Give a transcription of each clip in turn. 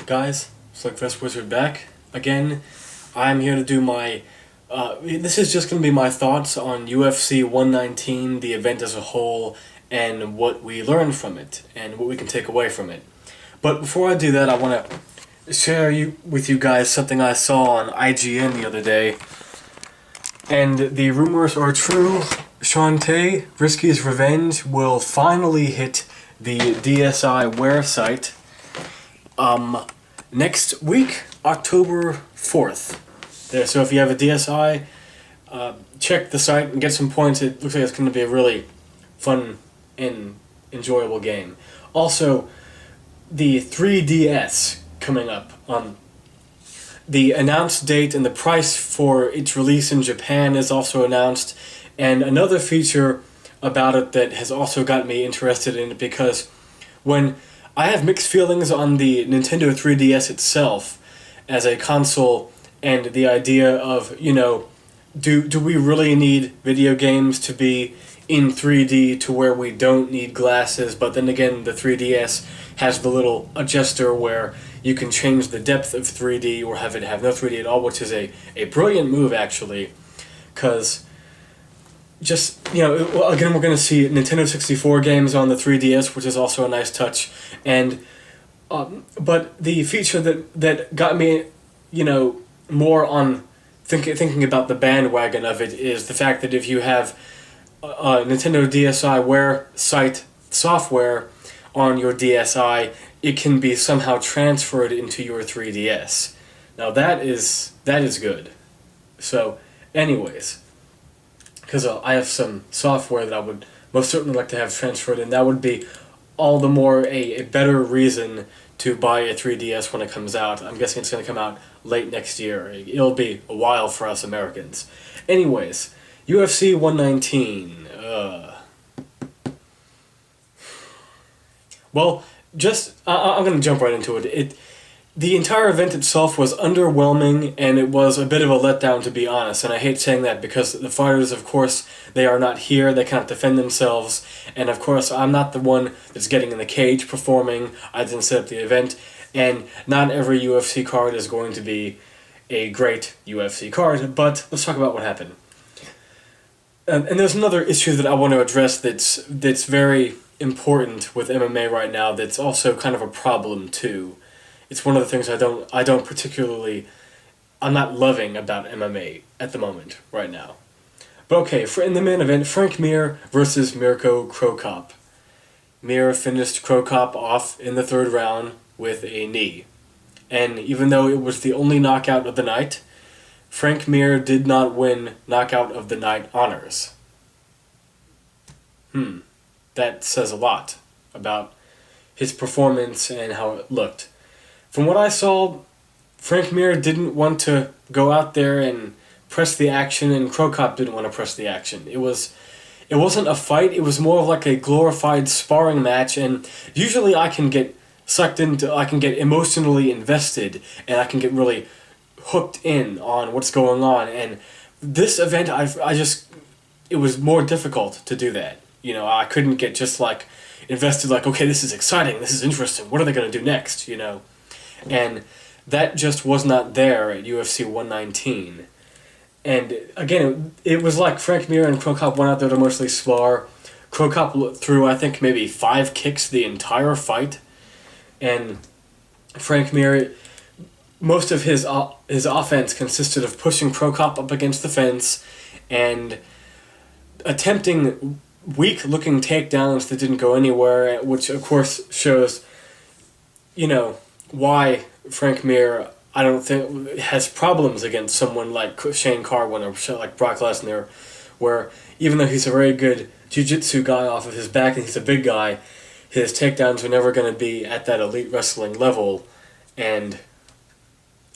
guys? It's like Vest Wizard back again. I'm here to do my. This is just going to be my thoughts on UFC 119, the event as a whole, and what we learned from it, and what we can take away from it. But before I do that, I want to share with you guys something I saw on IGN the other day. And the rumors are true. Shantae, Risky's Revenge, will finally hit the DSI Wear site next week, October 4th. There, so if you have a DSI, check the site and get some points. It looks like it's going to be a really fun and enjoyable game. Also, the 3DS coming up. The announced date and the price for its release in Japan is also announced, and another feature about it that has also got me interested in it, because when I have mixed feelings on the Nintendo 3DS itself as a console, and the idea of, do we really need video games to be in 3D to where we don't need glasses? But then again, the 3DS has the little adjuster where you can change the depth of 3D or have it have no 3D at all, which is a brilliant move, actually, because again, we're going to see Nintendo 64 games on the 3DS, which is also a nice touch, and but the feature that got me, more on thinking about the bandwagon of it is the fact that if you have Nintendo DSi Wear site software on your DSi, it can be somehow transferred into your 3DS. Now that is good. So, anyways, because I have some software that I would most certainly like to have transferred, and that would be all the more a better reason to buy a 3DS when it comes out. I'm guessing it's going to come out late next year. It'll be a while for us Americans. Anyways, UFC 119. Well, I'm going to jump right into it. The entire event itself was underwhelming, and it was a bit of a letdown, to be honest. And I hate saying that because the fighters, of course, they are not here. They cannot defend themselves. And, of course, I'm not the one that's getting in the cage performing. I didn't set up the event. And not every UFC card is going to be a great UFC card. But let's talk about what happened. And there's another issue that I want to address that's very important with MMA right now that's also kind of a problem, too. It's one of the things I'm not loving about MMA at the moment, right now. But okay, in the main event, Frank Mir versus Mirko Cro Cop. Mir finished Cro Cop off in the third round with a knee. And even though it was the only knockout of the night, Frank Mir did not win Knockout of the Night honors. That says a lot about his performance and how it looked. From what I saw, Frank Mir didn't want to go out there and press the action, and Cro Cop didn't want to press the action. It wasn't a fight, it was more of like a glorified sparring match, and usually I can get emotionally invested, and I can get really hooked in on what's going on, and this event, it was more difficult to do that. I couldn't get just invested, okay, this is exciting, this is interesting, what are they going to do next, And that just was not there at UFC 119. And again, it was like Frank Mir and Cro Cop went out there to mostly spar. Cro Cop threw, I think, maybe 5 kicks the entire fight. And Frank Mir, most of his offense consisted of pushing Cro Cop up against the fence and attempting weak-looking takedowns that didn't go anywhere, which, of course, shows, why Frank Mir, I don't think, has problems against someone like Shane Carwin or like Brock Lesnar, where even though he's a very good jiu-jitsu guy off of his back and he's a big guy, his takedowns are never going to be at that elite wrestling level. And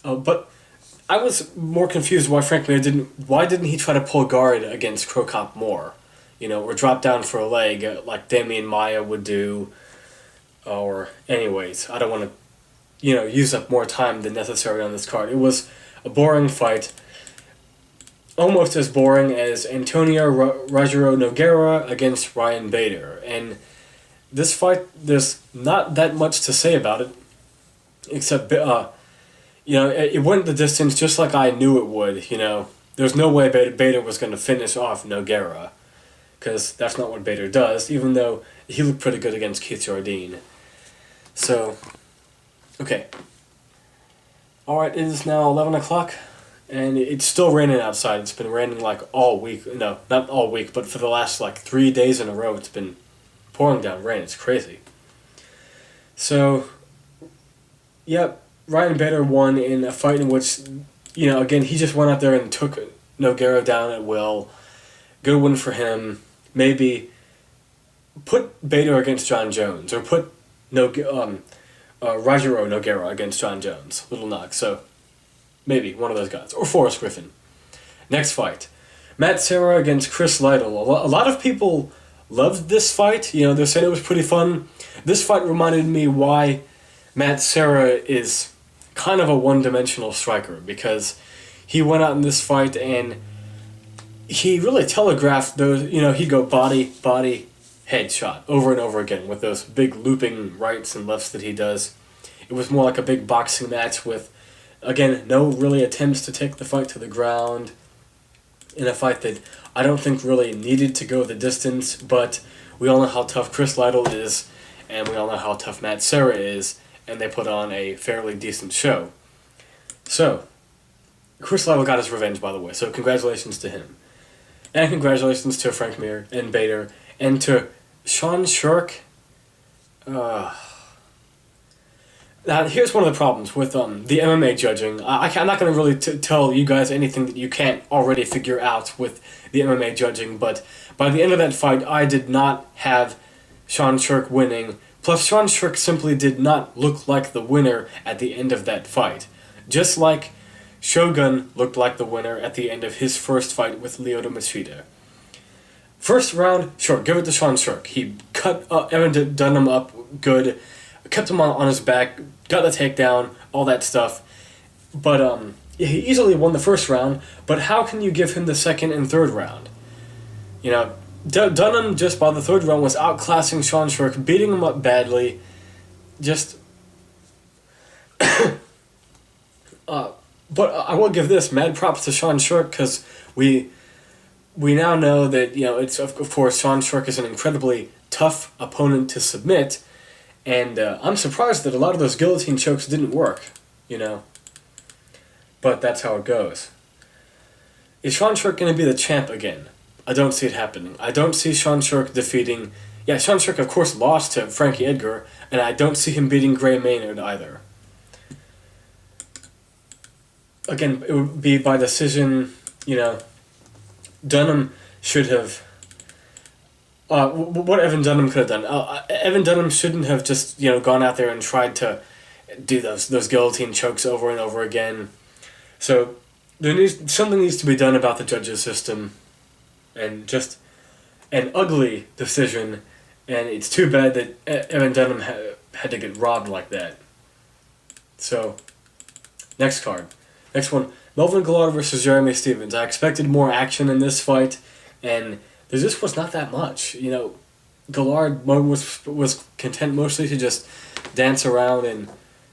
but I was more confused why Frank Mir didn't he try to pull guard against Cro Cop more, or drop down for a leg like Damian Maia would do, or anyways, I don't want to use up more time than necessary on this card. It was a boring fight, almost as boring as Antonio Rogero Nogueira against Ryan Bader. And this fight, there's not that much to say about it. except it went the distance just like I knew it would. There's no way Bader was going to finish off Nogueira, because that's not what Bader does, even though he looked pretty good against Keith Jardine. So, okay. Alright, it is now 11 o'clock, and it's still raining outside. It's been raining like all week. No, not all week, but for the last like 3 days in a row, it's been pouring down rain. It's crazy. So, yep, Ryan Bader won in a fight in which, again, he just went out there and took Nogueira down at will. Good win for him. Maybe put Bader against John Jones, or put Rajiro Nogueira against John Jones. Little knock. So, maybe one of those guys. Or Forrest Griffin. Next fight. Matt Serra against Chris Lytle. A lot of people loved this fight. They're saying it was pretty fun. This fight reminded me why Matt Serra is kind of a one-dimensional striker, because he went out in this fight and he really telegraphed those, he'd go body, head shot over and over again with those big looping rights and lefts that he does. It was more like a big boxing match with, again, no really attempts to take the fight to the ground, in a fight that I don't think really needed to go the distance, but we all know how tough Chris Lytle is, and we all know how tough Matt Serra is, and they put on a fairly decent show. So, Chris Lytle got his revenge, by the way, so congratulations to him. And congratulations to Frank Mir and Bader, and to Sean Shirk. Now, here's one of the problems with the MMA judging. I'm not going to really tell you guys anything that you can't already figure out with the MMA judging, but by the end of that fight, I did not have Sean Shirk winning. Plus, Sean Shirk simply did not look like the winner at the end of that fight. Just like Shogun looked like the winner at the end of his first fight with Lyoto Machida. First round, sure, give it to Sean Shirk. He cut Evan Dunham up good, kept him on his back, got the takedown, all that stuff. But he easily won the first round, but how can you give him the second and third round? Dunham just by the third round was outclassing Sean Shirk, beating him up badly. Just... But I will give this mad props to Sean Shirk, because we now know that it's of course Sean Shirk is an incredibly tough opponent to submit, and I'm surprised that a lot of those guillotine chokes didn't work, But that's how it goes. Is Sean Shirk going to be the champ again? I don't see it happening. I don't see Sean Shirk defeating... Yeah, Sean Shirk of course lost to Frankie Edgar, and I don't see him beating Gray Maynard either. Again, it would be by decision, Dunham should have... what Evan Dunham could have done. Evan Dunham shouldn't have just, gone out there and tried to do those guillotine chokes over and over again. So, something needs to be done about the judges' system. And just an ugly decision, and it's too bad that Evan Dunham had to get robbed like that. So, next card. Next one, Melvin Gillard versus Jeremy Stephens. I expected more action in this fight, and there just was not that much. Gillard was content mostly to just dance around and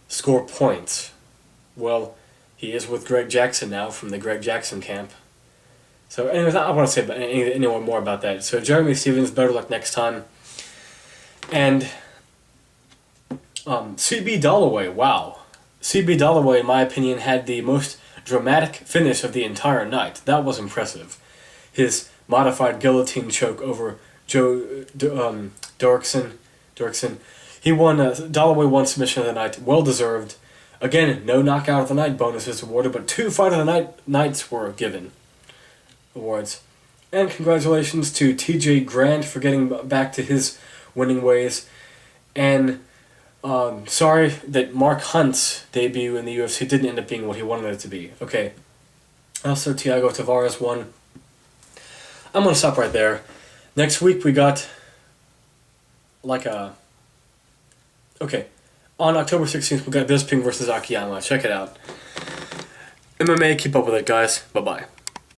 score points. Well, he is with Greg Jackson now from the Greg Jackson camp. So anyways, I don't want to say any more about that. So Jeremy Stephens, better luck next time. And CB Dollaway, wow. CB Dollaway, in my opinion, had the most dramatic finish of the entire night. That was impressive. His modified guillotine choke over Joe Dorkson. He won, Dollaway won submission of the night, well deserved. Again, no knockout of the night bonuses awarded, but 2 fight of the nights were given awards. And congratulations to TJ Grant for getting back to his winning ways. And sorry that Mark Hunt's debut in the UFC didn't end up being what he wanted it to be. Okay. Also, Thiago Tavares won. I'm going to stop right there. Next week we got okay. On October 16th we got Bisping versus Akiyama. Check it out. MMA, keep up with it, guys. Bye-bye.